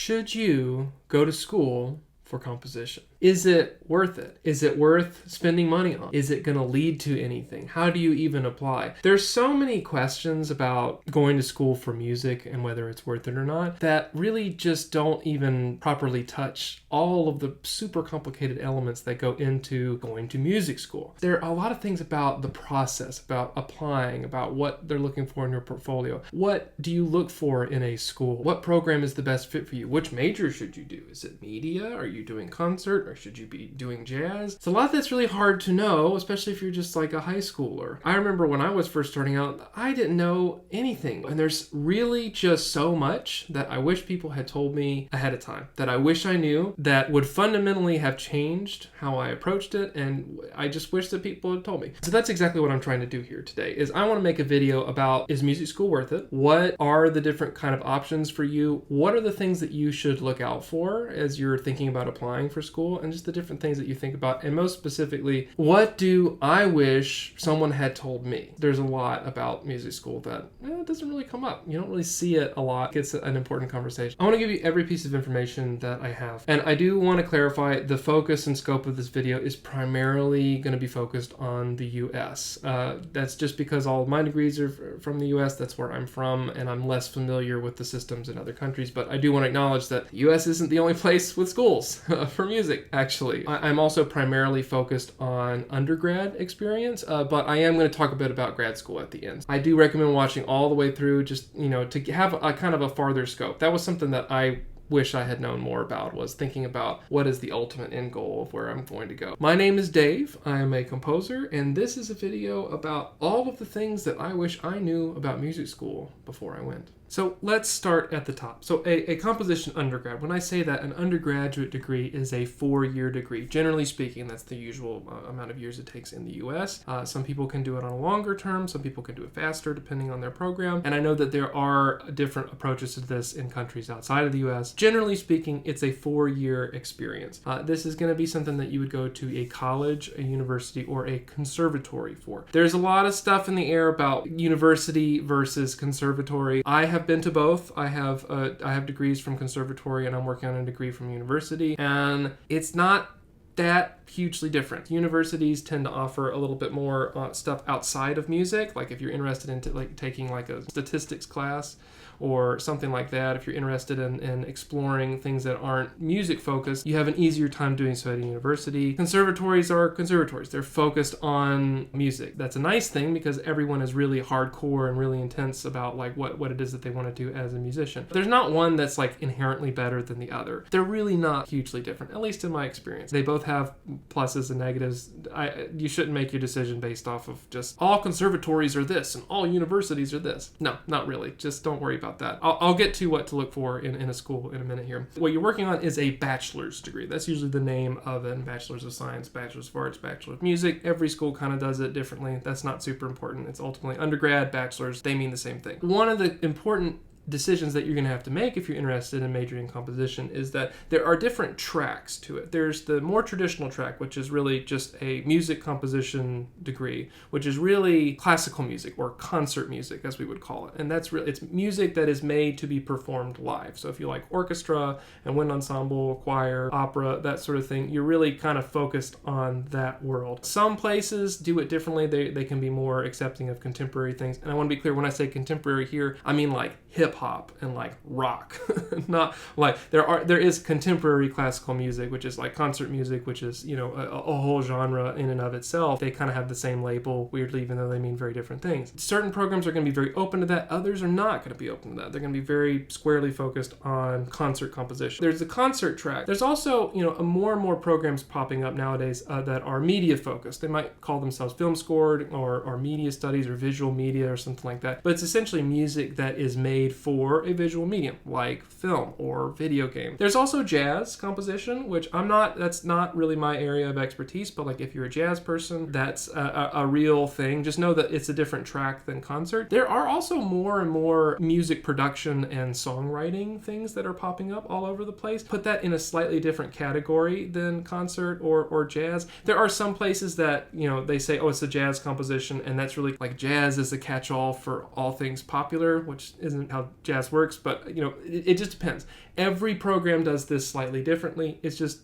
should you go to school for composition? Is it worth it? Is it worth spending money on? Is it going to lead to anything? How do you even apply? There's so many questions about going to school for music and whether it's worth it or not that really just don't even properly touch all of the super complicated elements that go into going to music school. There are a lot of things about the process, about applying, about what they're looking for in your portfolio. What do you look for in a school? What program is the best fit for you? Which major should you do? Is it media? Are you doing concert? Or should you be doing jazz? It's a lot that's really hard to know, especially if you're just like a high schooler. I remember when I was first starting out, I didn't know anything. And there's really just so much that I wish people had told me ahead of time, that I wish I knew, that would fundamentally have changed how I approached it. And I just wish that people had told me. So that's exactly what I'm trying to do here today, is I want to make a video about, is music school worth it? What are the different kind of options for you? What are the things that you should look out for as you're thinking about applying for school? And just the different things that you think about. And most specifically, what do I wish someone had told me? There's a lot about music school that doesn't really come up. You don't really see it a lot. It's an important conversation. I want to give you every piece of information that I have. And I do want to clarify, the focus and scope of this video is primarily going to be focused on the US. That's just because all of my degrees are from the US. That's where I'm from, and I'm less familiar with the systems in other countries. But I do want to acknowledge that the US isn't the only place with schools for music, actually. I'm also primarily focused on undergrad experience, but I am going to talk a bit about grad school at the end. I do recommend watching all the way through, just, to have a kind of a farther scope. That was something that I wish I had known more about, was thinking about what is the ultimate end goal of where I'm going to go. My name is Dave. I am a composer, and this is a video about all of the things that I wish I knew about music school before I went. So let's start at the top. So a composition undergrad, when I say that, an undergraduate degree is a 4-year degree. Generally speaking, that's the usual amount of years it takes in the US. Some people can do it on a longer term. Some people can do it faster depending on their program. And I know that there are different approaches to this in countries outside of the US. Generally speaking, it's a 4-year experience. This is going to be something that you would go to a college, a university, or a conservatory for. There's a lot of stuff in the air about university versus conservatory. I have been to both. I have degrees from conservatory, and I'm working on a degree from university, and it's not that hugely different. Universities tend to offer a little bit more stuff outside of music, like if you're interested in taking like a statistics class or something like that. If you're interested in exploring things that aren't music focused, you have an easier time doing so at a university. Conservatories are conservatories. They're focused on music. That's a nice thing because everyone is really hardcore and really intense about like what it is that they want to do as a musician. There's not one that's like inherently better than the other. They're really not hugely different, at least in my experience. They both have pluses and negatives. You shouldn't make your decision based off of just all conservatories are this and all universities are this. No, not really. Just don't worry about that. I'll get to what to look for in a school in a minute here. What you're working on is a bachelor's degree. That's usually the name of it. Bachelor's of Science, Bachelor's of Arts, Bachelor of Music. Every school kind of does it differently. That's not super important. It's ultimately undergrad, bachelor's. They mean the same thing. One of the important decisions that you're going to have to make if you're interested in majoring in composition is that there are different tracks to it. There's the more traditional track, which is really just a music composition degree, which is really classical music or concert music, as we would call it. And that's really, it's music that is made to be performed live. So if you like orchestra and wind ensemble, choir, opera, that sort of thing, you're really kind of focused on that world. Some places do it differently. They can be more accepting of contemporary things. And I want to be clear, when I say contemporary here, I mean like hip hop and like rock. Not like there is contemporary classical music, which is like concert music, which is, a whole genre in and of itself. They kind of have the same label, weirdly, even though they mean very different things. Certain programs are going to be very open to that. Others are not going to be open to that. They're going to be very squarely focused on concert composition. There's the concert track. There's also, more and more programs popping up nowadays that are media focused. They might call themselves film scored or media studies or visual media or something like that. But it's essentially music that is made for a visual medium like film or video game. There's also jazz composition, which that's not really my area of expertise, but like if you're a jazz person, that's a real thing. Just know that it's a different track than concert. There are also more and more music production and songwriting things that are popping up all over the place. Put that in a slightly different category than concert or jazz. There are some places that, they say, oh, it's a jazz composition, and that's really like jazz is a catch-all for all things popular, which isn't how jazz works, but it just depends. Every program does this slightly differently. It's just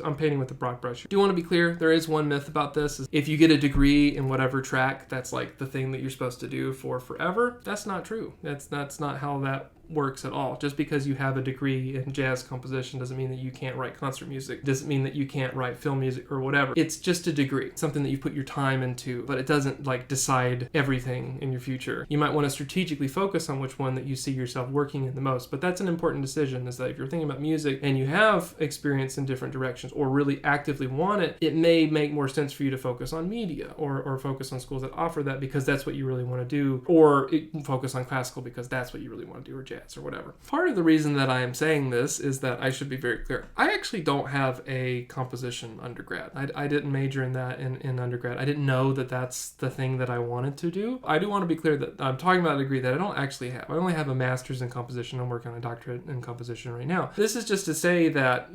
I'm painting with a broad brush. Do you want to be clear? There is one myth about this. Is if you get a degree in whatever track, that's like the thing that you're supposed to do for forever. That's not true. That's not how that works at all. Just because you have a degree in jazz composition doesn't mean that you can't write concert music. Doesn't mean that you can't write film music or whatever. It's just a degree, something that you put your time into, but it doesn't like decide everything in your future. You might want to strategically focus on which one that you see yourself working in the most, but that's an important decision, is that if you're thinking about music and you have experience in different directions or really actively want it, it may make more sense for you to focus on media or focus on schools that offer that because that's what you really want to do, or focus on classical because that's what you really want to do, or jazz or whatever. Part of the reason that I am saying this is that I should be very clear. I actually don't have a composition undergrad. I didn't major in that in undergrad. I didn't know that that's the thing that I wanted to do. I do want to be clear that I'm talking about a degree that I don't actually have. I only have a master's in composition. I'm working on a doctorate in composition right now. This is just to say that,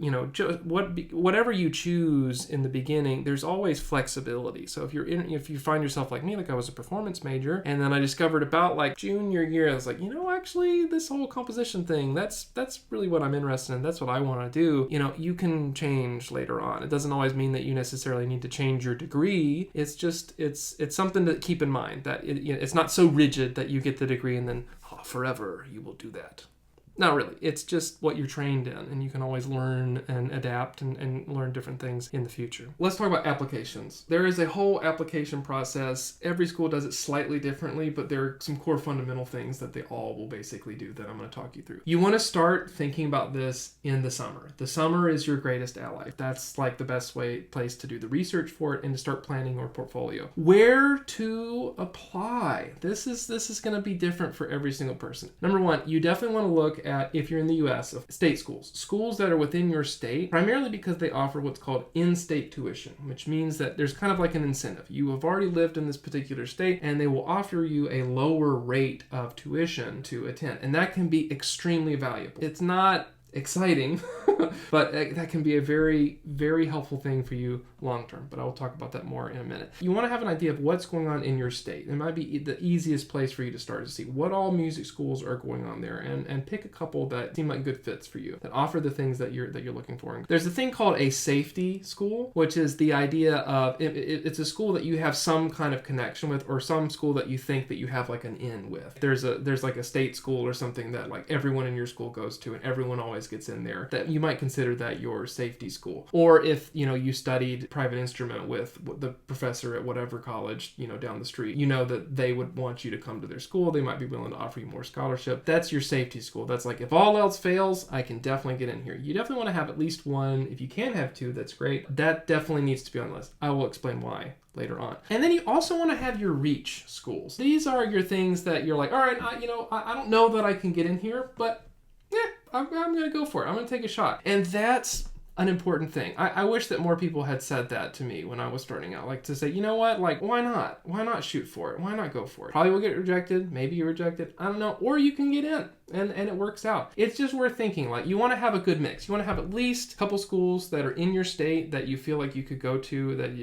whatever you choose in the beginning, there's always flexibility. So if you find yourself like me, like I was a performance major, and then I discovered about like junior year, I was like, actually this whole composition thing, that's really what I'm interested in. That's what I want to do. You can change later on. It doesn't always mean that you necessarily need to change your degree. It's just, it's something to keep in mind, that it's not so rigid that you get the degree and then forever you will do that. Not really. It's just what you're trained in, and you can always learn and adapt and learn different things in the future. Let's talk about applications. There is a whole application process. Every school does it slightly differently, but there are some core fundamental things that they all will basically do that I'm going to talk you through. You want to start thinking about this in the summer. The summer is your greatest ally. That's like the best place to do the research for it and to start planning your portfolio. Where to apply? This is going to be different for every single person. Number one, you definitely want to look at, if you're in the U.S., of state schools that are within your state, primarily because they offer what's called in-state tuition, which means that there's kind of like an incentive. You have already lived in this particular state, and they will offer you a lower rate of tuition to attend, and that can be extremely valuable. It's not exciting, but that can be a very, very helpful thing for you long term, but I will talk about that more in a minute. You want to have an idea of what's going on in your state. It might be the easiest place for you to start to see what all music schools are going on there, and pick a couple that seem like good fits for you, that offer the things that you're looking for. There's a thing called a safety school, which is the idea of it's a school that you have some kind of connection with, or some school that you think that you have like an in with. There's like a state school or something that like everyone in your school goes to, and everyone always gets in there, that you might consider that your safety school. Or if you studied private instrument with the professor at whatever college down the street, that they would want you to come to their school. They might be willing to offer you more scholarship. That's your safety school. That's like, if all else fails, I can definitely get in here. You definitely want to have at least one. If you can have two, that's great. That definitely needs to be on the list. I will explain why later on. And then you also want to have your reach schools. These are your things that you're like, all right, I don't know that I can get in here, but I'm going to go for it. I'm going to take a shot. And that's an important thing. I wish that more people had said that to me when I was starting out. Like, to say, you know what? Like, why not? Why not shoot for it? Why not go for it? Probably will get rejected. Maybe you're rejected. I don't know. Or you can get in. And it works out. It's just worth thinking. Like, you want to have a good mix. You want to have at least a couple schools that are in your state that you feel like you could go to, that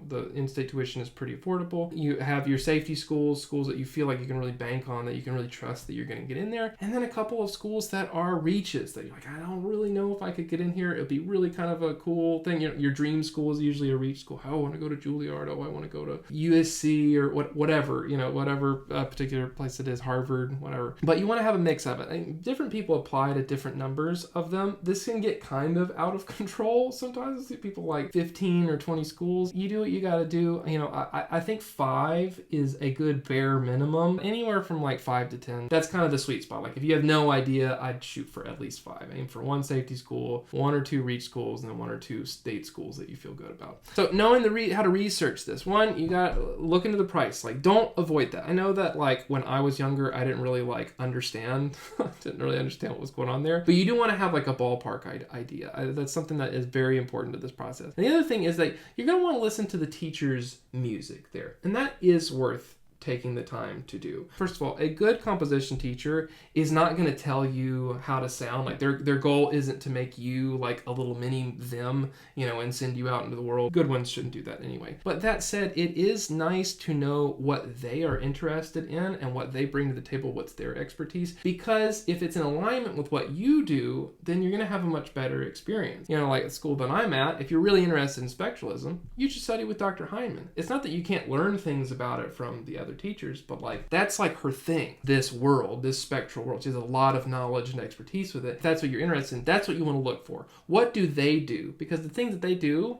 the in-state tuition is pretty affordable. You have your safety schools that you feel like you can really bank on, that you can really trust that you're going to get in there. And then a couple of schools that are reaches, that you're like, I don't really know if I could get in here. It'd be really kind of a cool thing. Your dream school is usually a reach school. Oh, I want to go to Juilliard. Oh, I want to go to USC or whatever, whatever particular place it is, Harvard, whatever. But you want to have a mix of it. Different people apply to different numbers of them. This can get kind of out of control sometimes. I see people like 15 or 20 schools. You do what you got to do. I think 5 is a good bare minimum. Anywhere from like 5 to 10. That's kind of the sweet spot. Like, if you have no idea, I'd shoot for at least 5. Aim for 1 safety school, 1 or 2 reach schools, and then 1 or 2 state schools that you feel good about. So knowing how to research this. One, you got to look into the price. Like, don't avoid that. I know that like when I was younger, I didn't really understand what was going on there. But you do want to have like a ballpark idea. That's something that is very important to this process. And the other thing is that you're going to want to listen to the teacher's music there. And that is worth taking the time to do. First of all, a good composition teacher is not going to tell you how to sound. Like their goal isn't to make you like a little mini them, and send you out into the world. Good ones shouldn't do that anyway. But that said, it is nice to know what they are interested in and what they bring to the table, what's their expertise, because if it's in alignment with what you do, then you're going to have a much better experience. Like at school that I'm at, if you're really interested in spectralism, you should study with Dr. Hyman. It's not that you can't learn things about it from the other teachers, but like that's like her thing. This world, this spectral world, she has a lot of knowledge and expertise with it. If that's what you're interested in, that's what you want to look for. What do they do? Because the thing that they do,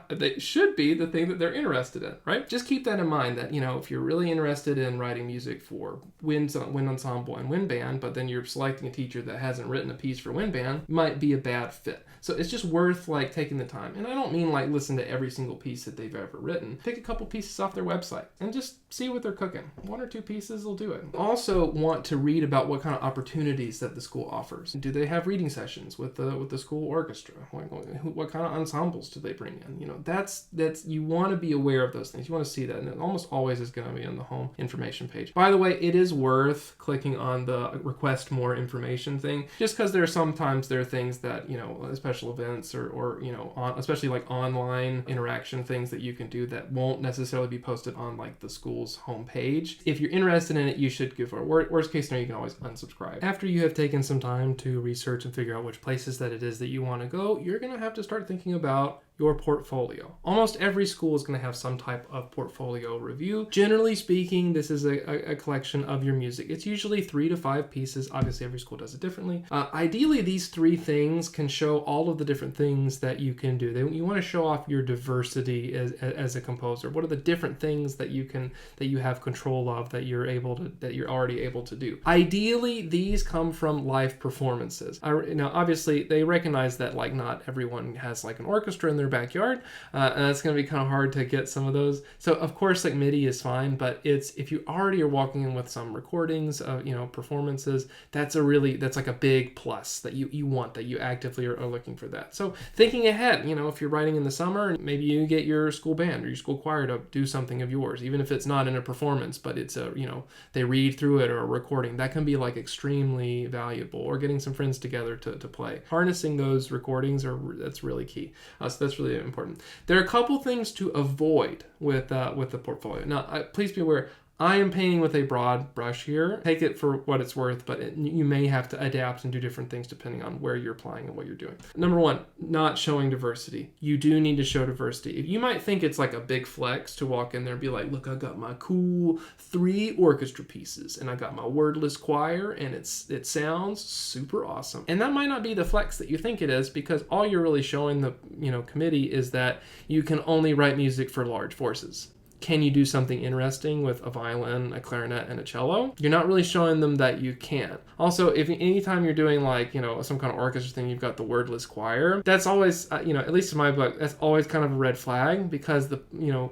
they should be the thing that they're interested in, right? Just keep that in mind that, if you're really interested in writing music for wind ensemble and wind band, but then you're selecting a teacher that hasn't written a piece for wind band, might be a bad fit. So it's just worth like taking the time. And I don't mean like listen to every single piece that they've ever written. Pick a couple pieces off their website and just see what they're cooking. 1 or 2 pieces will do it. Also want to read about what kind of opportunities that the school offers. Do they have reading sessions with the school orchestra? What kind of ensembles do they bring in? That's you want to be aware of those things. You want to see that, and it almost always is going to be on the home information page. By the way, it is worth clicking on the request more information thing, just because there are things that special events or especially like online interaction things that you can do that won't necessarily be posted on like the school's homepage. If you're interested in it, you should go for it. Worst case scenario, you can always unsubscribe. After you have taken some time to research and figure out which places that it is that you want to go, you're going to have to start thinking about your portfolio. Almost every school is going to have some type of portfolio review. Generally speaking, this is a collection of your music. It's usually 3 to 5 pieces. Obviously, every school does it differently. Ideally, these 3 things can show all of the different things that you can do. You want to show off your diversity as a composer. What are the different things that you have control of that you're already able to do? Ideally, these come from live performances. Now, obviously, they recognize that like not everyone has like an orchestra in their backyard, and that's going to be kind of hard to get some of those. So of course like MIDI is fine, but if you already are walking in with some recordings of performances, that's like a big plus that you want, that you actively are looking for that. So thinking ahead, if you're writing in the summer, maybe you get your school band or your school choir to do something of yours, even if it's not in a performance, but it's they read through it or a recording. That can be like extremely valuable. Or getting some friends together to play. Harnessing those recordings that's really key. So that's really important. There are a couple things to avoid with the portfolio. Now, please be aware, I am painting with a broad brush here. Take it for what it's worth, but you may have to adapt and do different things depending on where you're applying and what you're doing. Number 1, not showing diversity. You do need to show diversity. You might think it's like a big flex to walk in there and be like, look, I got my cool 3 orchestra pieces and I got my wordless choir and it sounds super awesome. And that might not be the flex that you think it is, because all you're really showing the committee is that you can only write music for large forces. Can you do something interesting with a violin, a clarinet, and a cello? You're not really showing them that you can. Also, if anytime you're doing like, some kind of orchestra thing, you've got the wordless choir, that's always, at least in my book, that's always kind of a red flag, because the,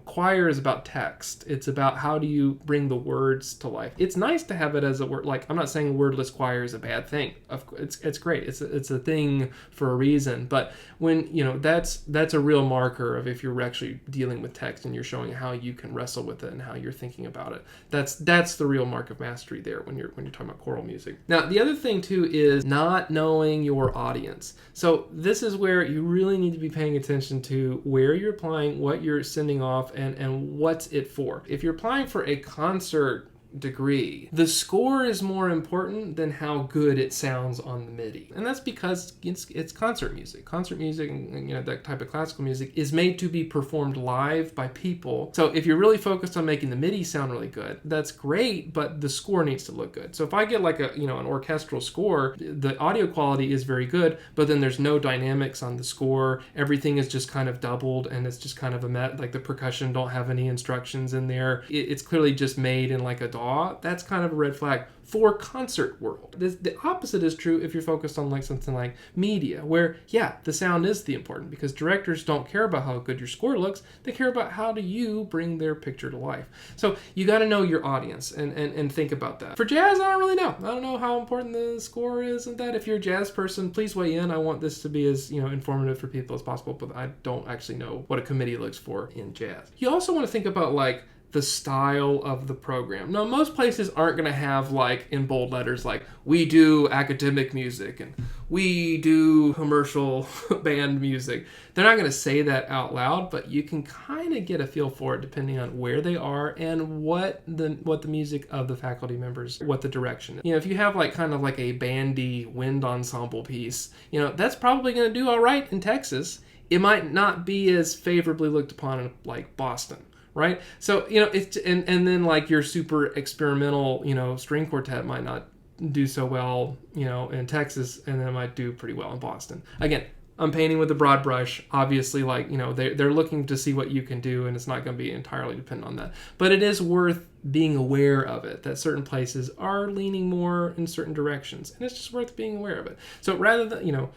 choir is about text. It's about how do you bring the words to life. It's nice to have it as a word, like I'm not saying a wordless choir is a bad thing. It's great. It's a thing for a reason. But when, that's a real marker of if you're actually dealing with text and you're showing how you can wrestle with it and how you're thinking about it. That's the real mark of mastery there when you're talking about choral music. Now, the other thing too is not knowing your audience. So this is where you really need to be paying attention to where you're applying, what you're sending off, and what's it for. If you're applying for a concert degree, the score is more important than how good it sounds on the MIDI. And that's because it's concert music. Concert music and that type of classical music is made to be performed live by people. So if you're really focused on making the MIDI sound really good, that's great, but the score needs to look good. So if I get like an orchestral score, the audio quality is very good, but then there's no dynamics on the score. Everything is just kind of doubled, and it's just kind of like the percussion don't have any instructions in there. It's clearly just made in like a DAW. That's kind of a red flag for concert world. The opposite is true if you're focused on like something like media, where the sound is the important, because directors don't care about how good your score looks. They care about how do you bring their picture to life. So you got to know your audience and think about that. For jazz, I don't really know. I don't know how important the score is and that. If you're a jazz person, please weigh in. I want this to be as informative for people as possible, but I don't actually know what a committee looks for in jazz. You also want to think about like the style of the program. Now, most places aren't going to have, like, in bold letters, like, we do academic music and we do commercial band music. They're not going to say that out loud, but you can kind of get a feel for it depending on where they are and what the music of the faculty members, what the direction is. You know, if you have like kind of like a bandy wind ensemble piece, you know, that's probably going to do all right in Texas. It might not be as favorably looked upon in like Boston, right? So, you know, it's and then like your super experimental, you know, string quartet might not do so well, you know, in Texas, and then it might do pretty well in Boston. Again, I'm painting with a broad brush. Obviously, like, you know, they're looking to see what you can do, and it's not going to be entirely dependent on that. But it is worth being aware of it, that certain places are leaning more in certain directions, and it's just worth being aware of it. So rather than, you know,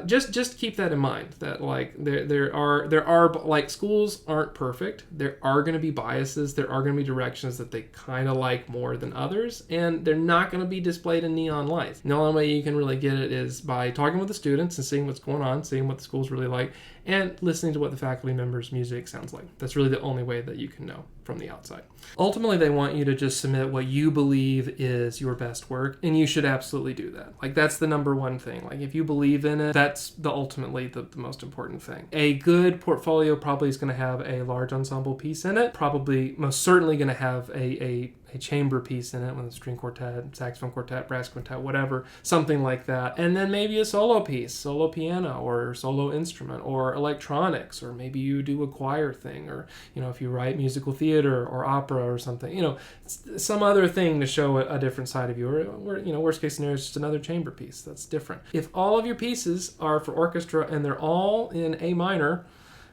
just keep that in mind, that like there are like, schools aren't perfect. There are going to be biases. There are going to be directions that they kind of like more than others, and they're not going to be displayed in neon lights. The only way you can really get it is by talking with the students and seeing what's going on, seeing what the school's really like, and listening to what the faculty members' music sounds like. That's really the only way that you can know from the outside. Ultimately, they want you to just submit what you believe is your best work, and you should absolutely do that. Like, that's the number one thing. Like, if you believe in it, that's ultimately the most important thing. A good portfolio probably is going to have a large ensemble piece in it, probably most certainly going to have a chamber piece in it, with a string quartet, saxophone quartet, brass quintet, whatever, something like that. And then maybe a solo piece, solo piano or solo instrument or electronics, or maybe you do a choir thing, or, you know, if you write musical theater or opera or something, you know, some other thing to show a different side of you, or, you know, worst case scenario is just another chamber piece. That's different. If all of your pieces are for orchestra and they're all in A minor,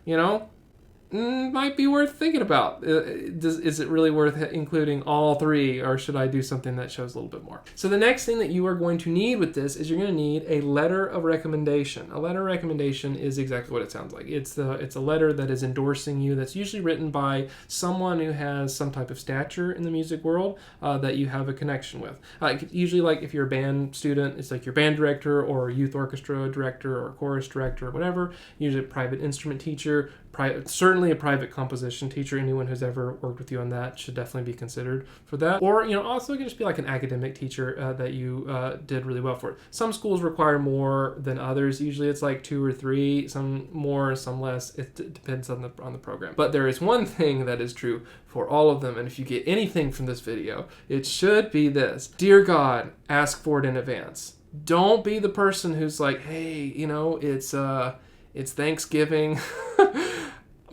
you know, might be worth thinking about. Is it really worth including all three, or should I do something that shows a little bit more? So the next thing that you are going to need with this is you're going to need a letter of recommendation. A letter of recommendation is exactly what it sounds like. It's a letter that is endorsing you, that's usually written by someone who has some type of stature in the music world that you have a connection with. Usually, like, if you're a band student, it's like your band director or youth orchestra director or chorus director or whatever. Usually a private instrument teacher, certainly a private composition teacher. Anyone who's ever worked with you on that should definitely be considered for that. Or, you know, also it can just be like an academic teacher that you did really well for. Some schools require more than others. Usually it's like 2 or 3, some more, some less. It depends on the program. But there is one thing that is true for all of them, and if you get anything from this video, it should be this. Dear God, ask for it in advance. Don't be the person who's like, hey, you know, it's Thanksgiving.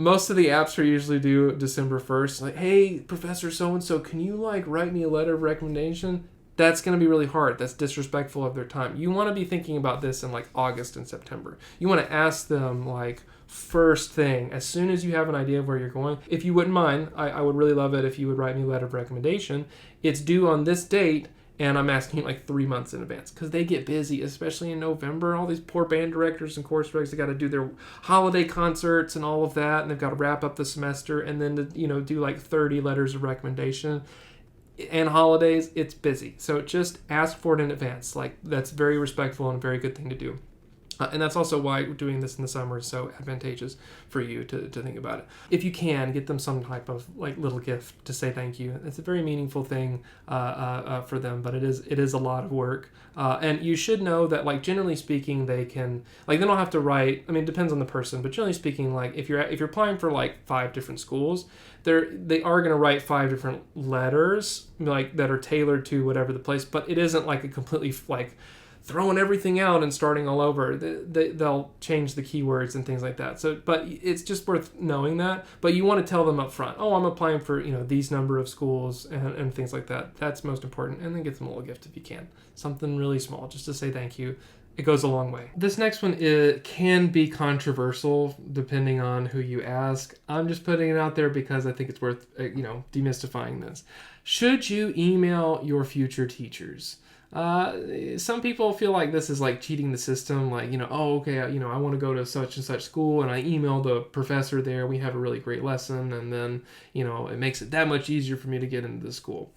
Most of the apps are usually due December 1st. Like, hey, Professor so-and-so, can you like write me a letter of recommendation? That's going to be really hard. That's disrespectful of their time. You want to be thinking about this in like August and September. You want to ask them like first thing, as soon as you have an idea of where you're going. If you wouldn't mind, I would really love it if you would write me a letter of recommendation. It's due on this date, and I'm asking like 3 months in advance, because they get busy, especially in November. All these poor band directors and chorus directors, they got to do their holiday concerts and all of that, and they've got to wrap up the semester, and then to, you know, do like 30 letters of recommendation. And holidays, it's busy. So just ask for it in advance. Like, that's very respectful and a very good thing to do. And that's also why doing this in the summer is so advantageous for you to think about it. If you can, get them some type of like little gift to say thank you. It's a very meaningful thing for them, but it is a lot of work. And you should know that, like, generally speaking, they can, like, they don't have to write. I mean, it depends on the person, but generally speaking, like, if you're applying for like 5 different schools, they are going to write 5 different letters, like, that are tailored to whatever the place. But it isn't like a completely like throwing everything out and starting all over. They'll change the keywords and things like that. So, but it's just worth knowing that. But you want to tell them up front, oh, I'm applying for, you know, these number of schools and things like that. That's most important. And then get them a little gift if you can. Something really small, just to say thank you. It goes a long way. This next one can be controversial depending on who you ask. I'm just putting it out there because I think it's worth, demystifying this. Should you email your future teachers? Some people feel like this is like cheating the system, like, I want to go to such and such school, and I email the professor there, we have a really great lesson, and then, it makes it that much easier for me to get into the school.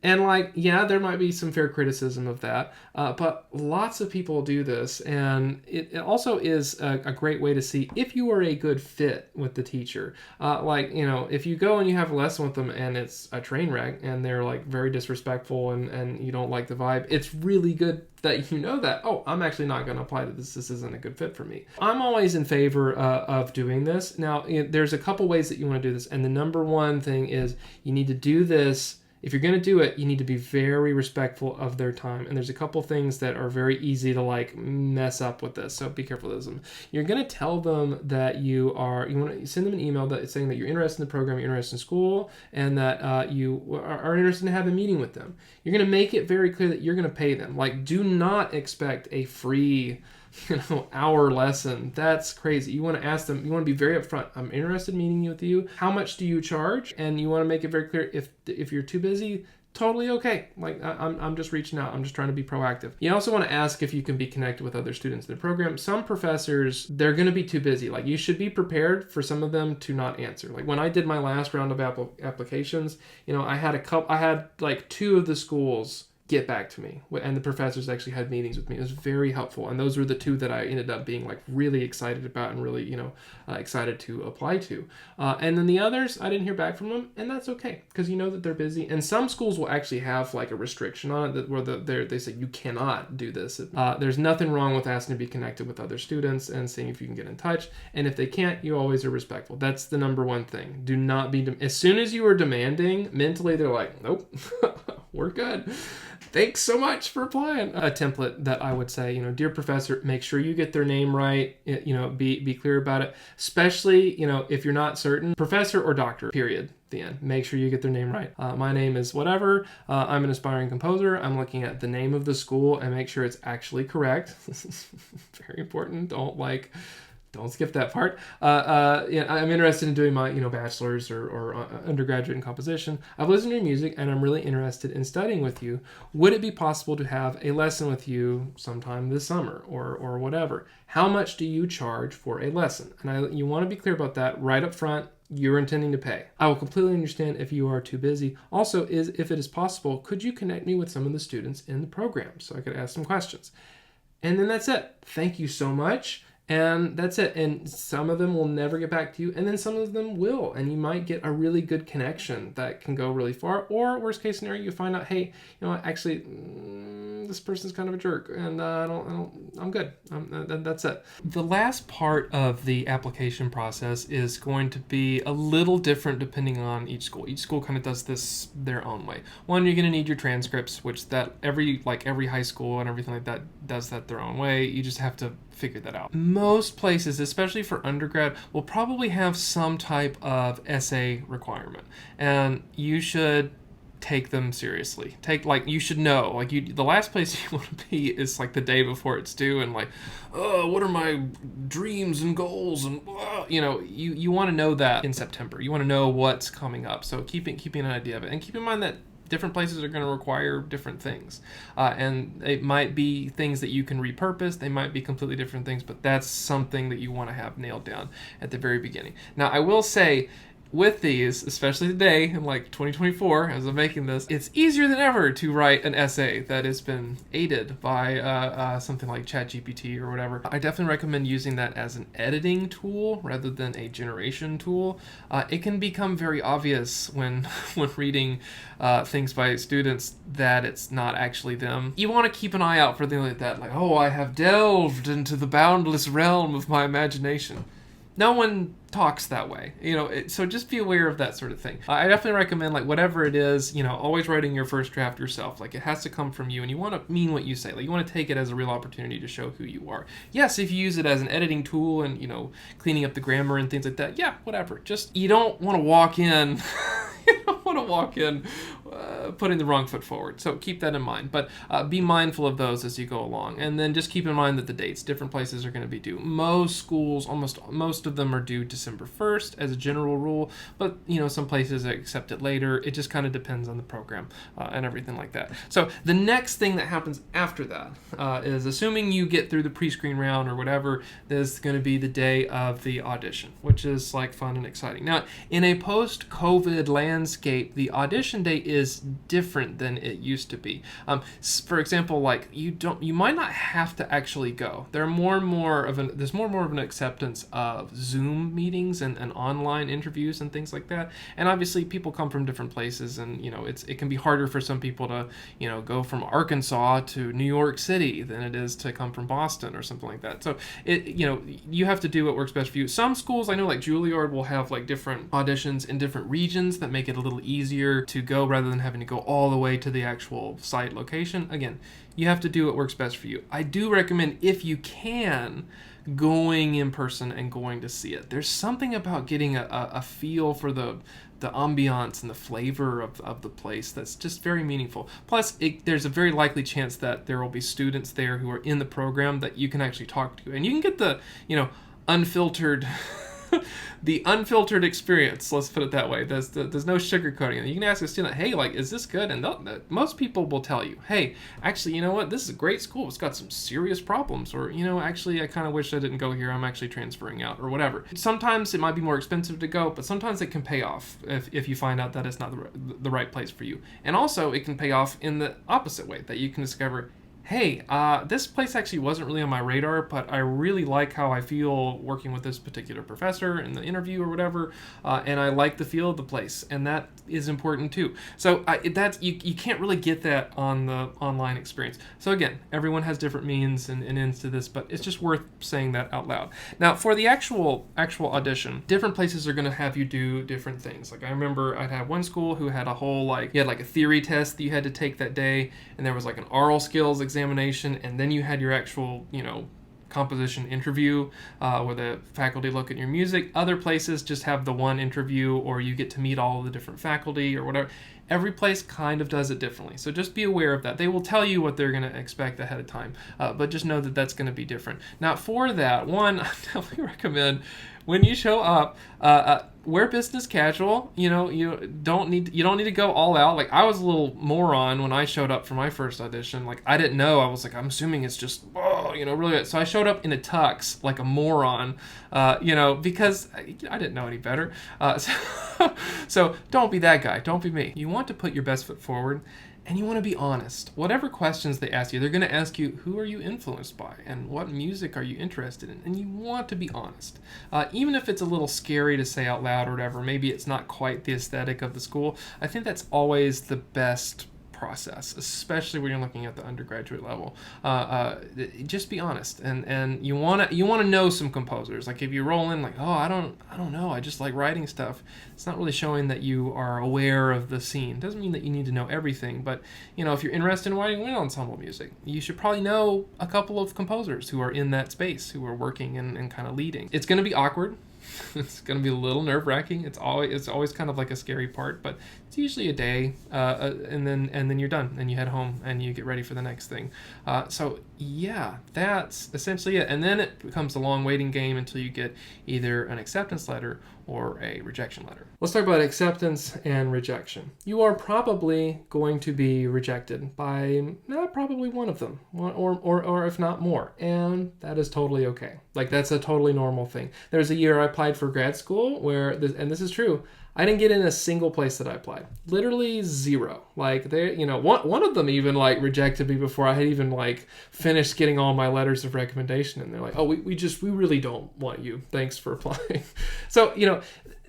And like, yeah, there might be some fair criticism of that, but lots of people do this, and it also is a great way to see if you are a good fit with the teacher. Like, if you go and you have a lesson with them and it's a train wreck and they're like very disrespectful and you don't like the vibe, it's really good that you know that, oh, I'm actually not going to apply to this. This isn't a good fit for me. I'm always in favor of doing this. Now, there's a couple ways that you want to do this, and the number one thing is you need to do this. If you're going to do it, you need to be very respectful of their time. And there's a couple things that are very easy to like mess up with this. So be careful with them. You're going to tell them that you want to send them an email that saying that you're interested in the program, you're interested in school, and that you are interested in having a meeting with them. You're going to make it very clear that you're going to pay them. Like, do not expect a free hour lesson. That's crazy. You want to ask them, you want to be very upfront. I'm interested in meeting with you. How much do you charge? And you want to make it very clear if you're too busy, totally okay. Like, I'm just reaching out. I'm just trying to be proactive. You also want to ask if you can be connected with other students in the program. Some professors, they're going to be too busy. Like, you should be prepared for some of them to not answer. Like, when I did my last round of applications, I had like 2 of the schools get back to me, and the professors actually had meetings with me. It was very helpful, and those were the 2 that I ended up being like really excited about and really excited to apply to. And then the others, I didn't hear back from them, and that's okay, because you know that they're busy. And some schools will actually have like a restriction on it that where they say you cannot do this. There's nothing wrong with asking to be connected with other students and seeing if you can get in touch, and if they can't, you always are respectful. That's the number one thing. Do not be as soon as you are demanding, mentally they're like, nope. We're good. Thanks so much for applying. A template that I would say, dear professor, make sure you get their name right. Be clear about it. Especially, if you're not certain, professor or doctor, period. The end. Make sure you get their name right. My name is whatever. I'm an aspiring composer. I'm looking at the name of the school and make sure it's actually correct. This is very important. Don't skip that part. I'm interested in doing my, bachelor's or undergraduate in composition. I've listened to your music and I'm really interested in studying with you. Would it be possible to have a lesson with you sometime this summer or whatever? How much do you charge for a lesson? And you want to be clear about that right up front. You're intending to pay. I will completely understand if you are too busy. Also, if it is possible, could you connect me with some of the students in the program so I could ask some questions? And then that's it. Thank you so much. And that's it. And some of them will never get back to you, and then some of them will, and you might get a really good connection that can go really far. Or worst case scenario, you find out, hey, actually, this person's kind of a jerk, and I'm good. That's it. The last part of the application process is going to be a little different depending on each school. Each school kind of does this their own way. One, you're going to need your transcripts, which that every high school and everything like that does that their own way. You just have to figure that out. Most places, especially for undergrad, will probably have some type of essay requirement, and you should take them seriously. You should know, the last place you want to be is like the day before it's due, and what are my dreams and goals, and you want to know that in September. You want to know what's coming up, so keeping an idea of it, and keep in mind that different places are going to require different things. And it might be things that you can repurpose. They might be completely different things, but that's something that you want to have nailed down at the very beginning. Now, I will say, with these, especially today in 2024, as I'm making this, it's easier than ever to write an essay that has been aided by something like ChatGPT or whatever. I definitely recommend using that as an editing tool rather than a generation tool. It can become very obvious when reading things by students that it's not actually them. You want to keep an eye out for things like that, I have delved into the boundless realm of my imagination. No one talks that way, so just be aware of that sort of thing. I definitely recommend, whatever it is, always writing your first draft yourself. It has to come from you, and you want to mean what you say. You want to take it as a real opportunity to show who you are. Yes, if you use it as an editing tool and, cleaning up the grammar and things like that, yeah, whatever. Just, you don't want to walk in putting the wrong foot forward. So keep that in mind. But be mindful of those as you go along. And then just keep in mind that the dates, different places are going to be due. Most schools, almost most of them are due December 1st as a general rule. But, some places accept it later. It just kind of depends on the program and everything like that. So the next thing that happens after that is, assuming you get through the pre-screen round or whatever, is going to be the day of the audition, which is fun and exciting. Now, in a post-COVID landscape, the audition day is different than it used to be. For example, like you might not have to actually go. There's more and more of an acceptance of Zoom meetings and online interviews and things like that. And obviously people come from different places, and it can be harder for some people to go from Arkansas to New York City than it is to come from Boston or something like that. So you have to do what works best for you. Some schools I know, like Juilliard, will have like different auditions in different regions that make it a little easier to go rather than having to go all the way to the actual site location. Again, you have to do what works best for you. I do recommend, if you can, going in person and going to see it. There's something about getting a feel for the ambiance and the flavor of the place that's just very meaningful. Plus, there's a very likely chance that there will be students there who are in the program that you can actually talk to, and you can get the unfiltered the unfiltered experience, let's put it that way. There's no sugarcoating it. You can ask a student, hey, like, is this good? And most people will tell you, hey, actually, you know what, this is a great school, it's got some serious problems, or actually I kind of wish I didn't go here, I'm actually transferring out, or whatever. Sometimes it might be more expensive to go, but sometimes it can pay off if you find out that it's not the right place for you. And also it can pay off in the opposite way, that you can discover, hey, this place actually wasn't really on my radar, but I really like how I feel working with this particular professor in the interview or whatever, and I like the feel of the place, and that is important too. So you can't really get that on the online experience. So again, everyone has different means and ends to this, but it's just worth saying that out loud. Now, for the actual audition, different places are going to have you do different things. Like I remember I'd have one school who had a whole you had like a theory test that you had to take that day, and there was like an oral skills examination, and then you had your actual composition interview where the faculty look at your music. Other places just have the one interview, or you get to meet all of the different faculty or whatever. Every place kind of does it differently, so just be aware of that. They will tell you what they're going to expect ahead of time, but just know that that's going to be different. Now, for that one, I definitely recommend, when you show up, wear business casual. You don't need to go all out. Like, I was a little moron when I showed up for my first audition. Like, I didn't know. I was like, I'm assuming it's just really. So I showed up in a tux like a moron, because I didn't know any better. So don't be that guy. Don't be me. You want to put your best foot forward, and you want to be honest. Whatever questions they ask you, they're going to ask you, who are you influenced by, and what music are you interested in? And you want to be honest. Even if it's a little scary to say out loud or whatever, maybe it's not quite the aesthetic of the school, I think that's always the best process, especially when you're looking at the undergraduate level. Just be honest, and you want to know some composers. Like, if you roll in like, oh, I don't know, I just like writing stuff, it's not really showing that you are aware of the scene. Doesn't mean that you need to know everything, but if you're interested in writing wind ensemble music, you should probably know a couple of composers who are in that space, who are working and kind of leading. It's going to be awkward. It's going to be a little nerve-wracking. It's always kind of like a scary part, but it's usually a day, and then you're done, and you head home, and you get ready for the next thing. So yeah, that's essentially it. And then it becomes a long waiting game until you get either an acceptance letter or a rejection letter. Let's talk about acceptance and rejection. You are probably going to be rejected by probably one of them, or if not more, and that is totally okay. Like, that's a totally normal thing. There's a year I applied for grad school where, and this is true, I didn't get in a single place that I applied. Literally zero. Like, they, one of them even like rejected me before I had even like finished getting all my letters of recommendation, and they're like, oh, we really don't want you. Thanks for applying. So,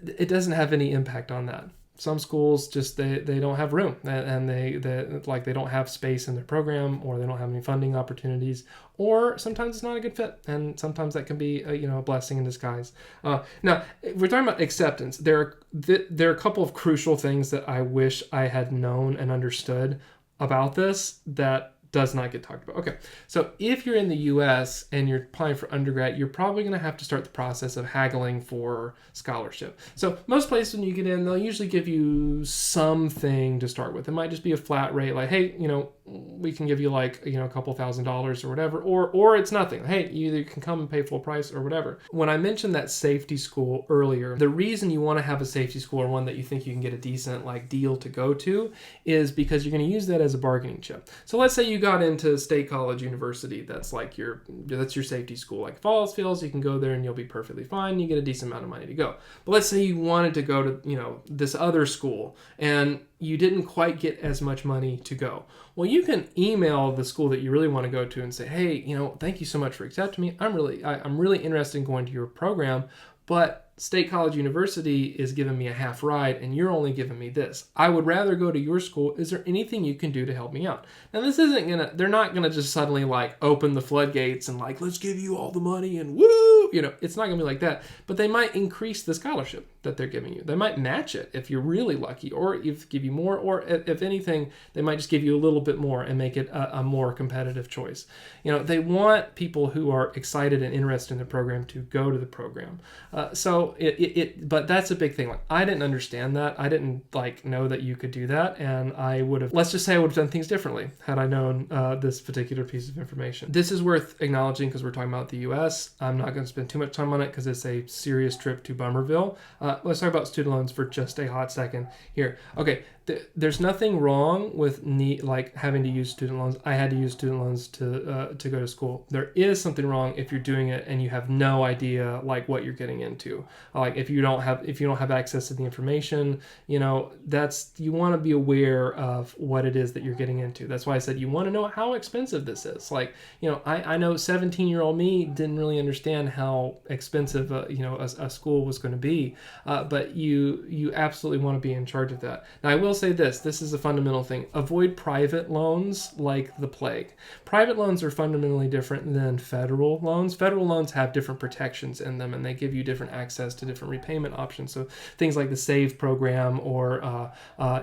it doesn't have any impact on that. Some schools just they don't have room, and they don't have space in their program, or they don't have any funding opportunities, or sometimes it's not a good fit, and sometimes that can be a blessing in disguise. Now, if we're talking about acceptance, there are a couple of crucial things that I wish I had known and understood about this that does not get talked about. Okay, so if you're in the U.S. and you're applying for undergrad, you're probably going to have to start the process of haggling for scholarship. So most places, when you get in, they'll usually give you something to start with. It might just be a flat rate, like, hey, we can give you like, a couple $1,000s or whatever, or it's nothing. Hey, you either can come and pay full price or whatever. When I mentioned that safety school earlier, the reason you want to have a safety school, or one that you think you can get a decent like deal to go to, is because you're going to use that as a bargaining chip. So let's say you got into State College University, that's your safety school. Like, if all else fails, you can go there and you'll be perfectly fine. You get a decent amount of money to go. But let's say you wanted to go to this other school, and you didn't quite get as much money to go. Well, you can email the school that you really want to go to and say, hey, thank you so much for accepting me. I'm really interested in going to your program, but State College University is giving me a half ride and you're only giving me this. I would rather go to your school. Is there anything you can do to help me out? Now, they're not gonna just suddenly like open the floodgates and like, let's give you all the money and woo, it's not gonna be like that, but they might increase the scholarship that they're giving you. They might match it if you're really lucky, or give you more, or if anything, they might just give you a little bit more and make it a more competitive choice. They want people who are excited and interested in the program to go to the program. But that's a big thing. Like, I didn't understand that. I didn't know that you could do that. And let's just say I would have done things differently had I known this particular piece of information. This is worth acknowledging because we're talking about the US. I'm not going to spend too much time on it because it's a serious trip to Bummerville. Let's talk about student loans for just a hot second here. Okay. There's nothing wrong with having to use student loans. I had to use student loans to go to school. There is something wrong if you're doing it and you have no idea what you're getting into. If you don't have access to the information, you want to be aware of what it is that you're getting into. That's why I said you want to know how expensive this is. I know 17-year-old me didn't really understand how expensive a school was going to be, but you absolutely want to be in charge of that. Now, I will say this is a fundamental thing. Avoid private loans like the plague. Private loans are fundamentally different than federal loans. Federal loans have different protections in them, and they give you different access to different repayment options. So things like the SAVE program, or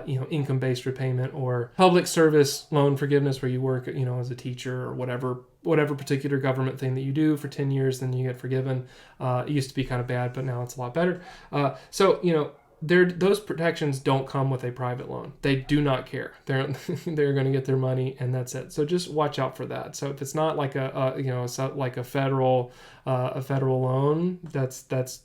income-based repayment, or public service loan forgiveness, where you work as a teacher or whatever particular government thing that you do for 10 years, then you get forgiven. It used to be kind of bad, but now it's a lot better. Those protections don't come with a private loan. They do not care. They're going to get their money, and that's it. So just watch out for that. So if it's not like a federal loan, that's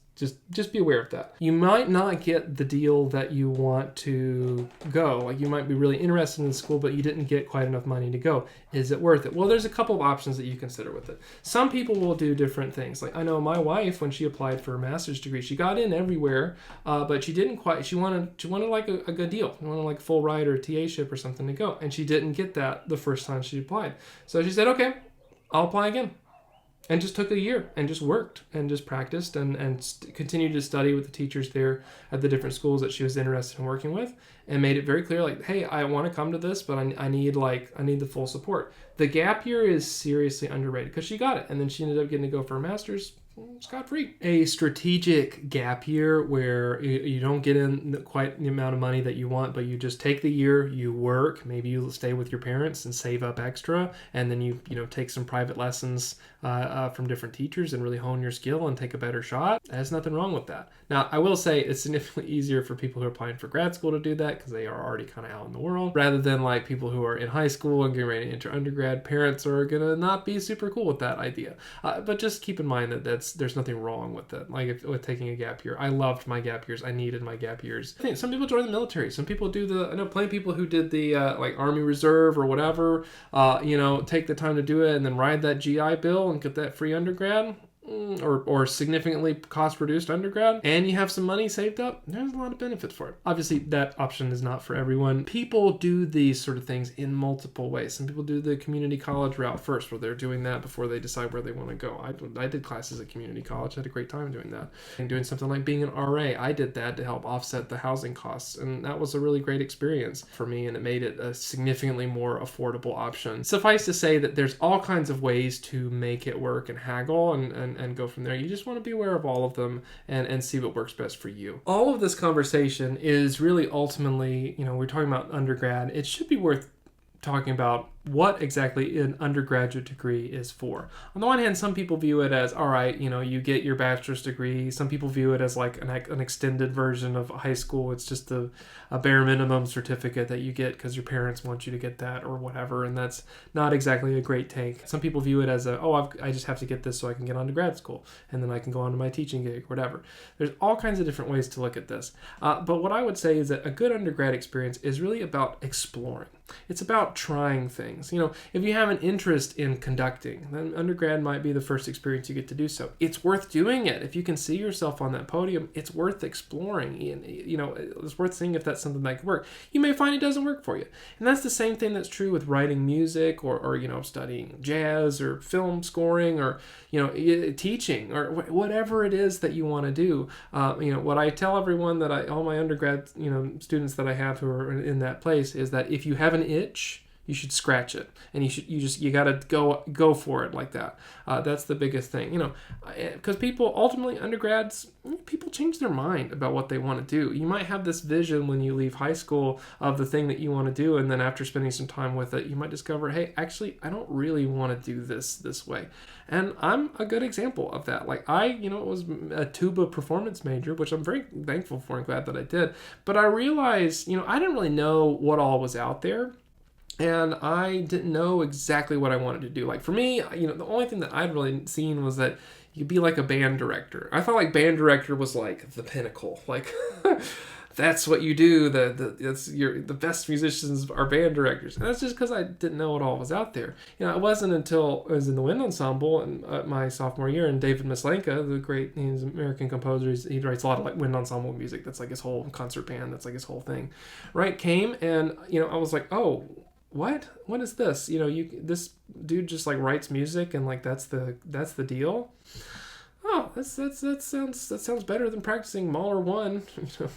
just be aware of that. You might not get the deal that you want to go. You might be really interested in the school, but you didn't get quite enough money to go. Is it worth it? Well, there's a couple of options that you consider with it. Some people will do different things. I know my wife, when she applied for a master's degree, she got in everywhere, but she didn't quite. She wanted a good deal. She wanted a full ride or a TA-ship or something to go, and she didn't get that the first time she applied. So she said, okay, I'll apply again. And just took a year and just worked and just practiced and continued to study with the teachers there at the different schools that she was interested in working with, and made it very clear, hey, I want to come to this, but I need the full support. The gap year is seriously underrated because she got it, and then she ended up getting to go for a master's scot-free. A strategic gap year where you don't get in quite the amount of money that you want, but you just take the year, you work, maybe you stay with your parents and save up extra, and then you take some private lessons from different teachers and really hone your skill and take a better shot. There's nothing wrong with that. Now, I will say it's significantly easier for people who are applying for grad school to do that because they are already kind of out in the world, rather than people who are in high school and getting ready to enter undergrad. Parents are going to not be super cool with that idea. But just keep in mind that there's nothing wrong with it. With taking a gap year. I loved my gap years. I needed my gap years. I think some people join the military. Some people I know plenty of people who did the Army Reserve or whatever, take the time to do it and then ride that GI Bill and get that free undergrad. Or significantly cost-reduced undergrad, and you have some money saved up, there's a lot of benefits for it. Obviously, that option is not for everyone. People do these sort of things in multiple ways. Some people do the community college route first, where they're doing that before they decide where they want to go. I did classes at community college. I had a great time doing that. And doing something like being an RA, I did that to help offset the housing costs, and that was a really great experience for me, and it made it a significantly more affordable option. Suffice to say that there's all kinds of ways to make it work and haggle and go from there. You just want to be aware of all of them and see what works best for you. All of this conversation is really ultimately, we're talking about undergrad. It should be worth talking about what exactly an undergraduate degree is for. On the one hand, some people view it as, all right, you get your bachelor's degree. Some people view it as an extended version of high school. It's just a bare minimum certificate that you get because your parents want you to get that or whatever, and that's not exactly a great take. Some people view it as I just have to get this so I can get on to grad school, and then I can go on to my teaching gig, whatever. There's all kinds of different ways to look at this. But what I would say is that a good undergrad experience is really about exploring. It's about trying things. things. If you have an interest in conducting, then undergrad might be the first experience you get to do so. It's worth doing it. If you can see yourself on that podium, it's worth exploring. It's worth seeing if that's something that could work. You may find it doesn't work for you. And that's the same thing that's true with writing music or studying jazz or film scoring or, teaching or whatever it is that you want to do. What I tell everyone that all my undergrad, students that I have who are in that place is that if you have an itch, you should scratch it, and you got to go for it like that. That's the biggest thing, because people ultimately, undergrads, people change their mind about what they want to do. You might have this vision when you leave high school of the thing that you want to do, and then after spending some time with it, you might discover, hey, actually, I don't really want to do this way. And I'm a good example of that. Like I was a tuba performance major, which I'm very thankful for and glad that I did. But I realized, I didn't really know what all was out there. And I didn't know exactly what I wanted to do. Like for me, the only thing that I'd really seen was that you could be like a band director. I thought like band director was like the pinnacle. Like that's what you do. The best musicians are band directors. And that's just because I didn't know what all was out there. It wasn't until I was in the wind ensemble in my sophomore year, and David Mislenka, he's an American composer. He writes a lot of like wind ensemble music. That's like his whole concert band. That's like his whole thing, right? Came and I was like, oh. What is this? This dude just like writes music and like that's the deal. Oh, that sounds better than practicing Mahler 1,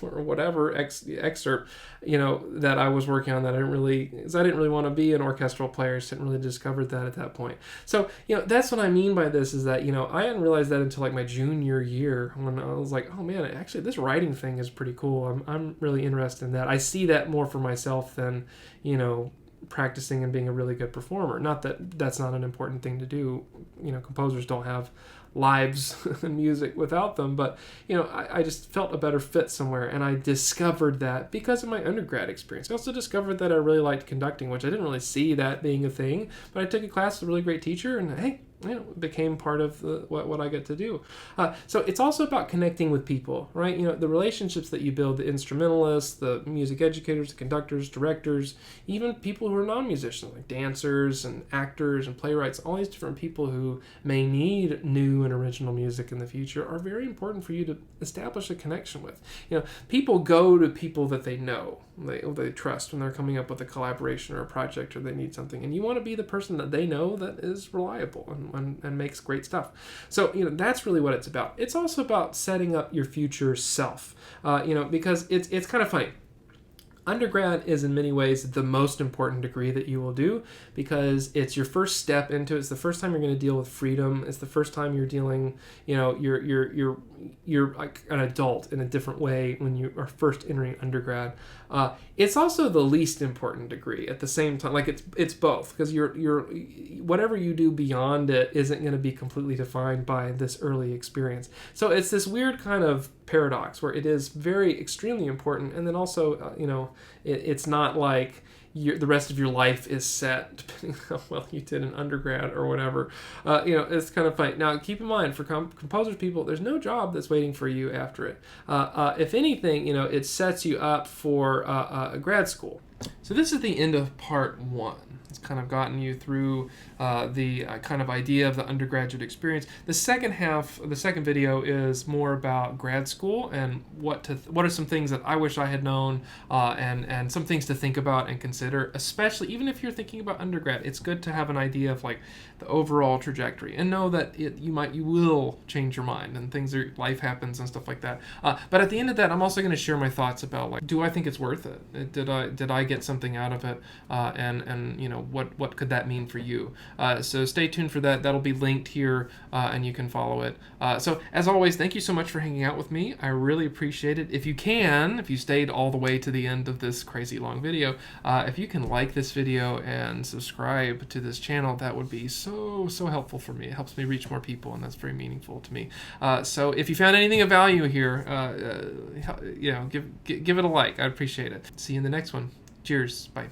or whatever excerpt, that I was working on that I didn't really want to be an orchestral player. Just didn't really discover that at that point. So, that's what I mean by this is that, I hadn't realized that until like my junior year when I was like, oh man, actually this writing thing is pretty cool. I'm really interested in that. I see that more for myself than, practicing and being a really good performer. Not that that's not an important thing to do. Composers don't have lives and music without them, but I just felt a better fit somewhere, and I discovered that because of my undergrad experience. I also discovered that I really liked conducting, which I didn't really see that being a thing, but I took a class with a really great teacher, and hey, it became part of what I get to do. So it's also about connecting with people, right? The relationships that you build, the instrumentalists, the music educators, the conductors, directors, even people who are non-musicians, like dancers and actors and playwrights, all these different people who may need new and original music in the future are very important for you to establish a connection with. People go to people that they know, they trust when they're coming up with a collaboration or a project or they need something, and you want to be the person that they know that is reliable and makes great stuff. So that's really what it's about. It's also about setting up your future self, because it's kind of funny. Undergrad is in many ways the most important degree that you will do because it's your first step into it. It's the first time you're going to deal with freedom. It's the first time you're dealing, you're like an adult in a different way when you are first entering undergrad. It's also the least important degree at the same time. Like it's both, because you're whatever you do beyond it isn't going to be completely defined by this early experience. So it's this weird kind of paradox where it is very extremely important, and then also it's not like the rest of your life is set depending on how well you did in undergrad or whatever. It's kind of funny. Now, keep in mind, for composers people, there's no job that's waiting for you after it. If anything, it sets you up for a grad school. So this is the end of part 1. It's kind of gotten you through the kind of idea of the undergraduate experience. The second half, the second video, is more about grad school and what are some things that I wish I had known, and some things to think about and consider, especially even if you're thinking about undergrad. It's good to have an idea of like the overall trajectory and know that you will change your mind and life happens and stuff like that. But at the end of that, I'm also going to share my thoughts about like, do I think it's worth it? Did I get something out of it? And what could that mean for you? So stay tuned for that. That'll be linked here, and you can follow it. So as always, thank you so much for hanging out with me. I really appreciate it. If you stayed all the way to the end of this crazy long video, if you can like this video and subscribe to this channel, that would be so helpful for me. It helps me reach more people, and that's very meaningful to me. So if you found anything of value here, give it a like. I'd appreciate it. See you in the next one. Cheers. Bye.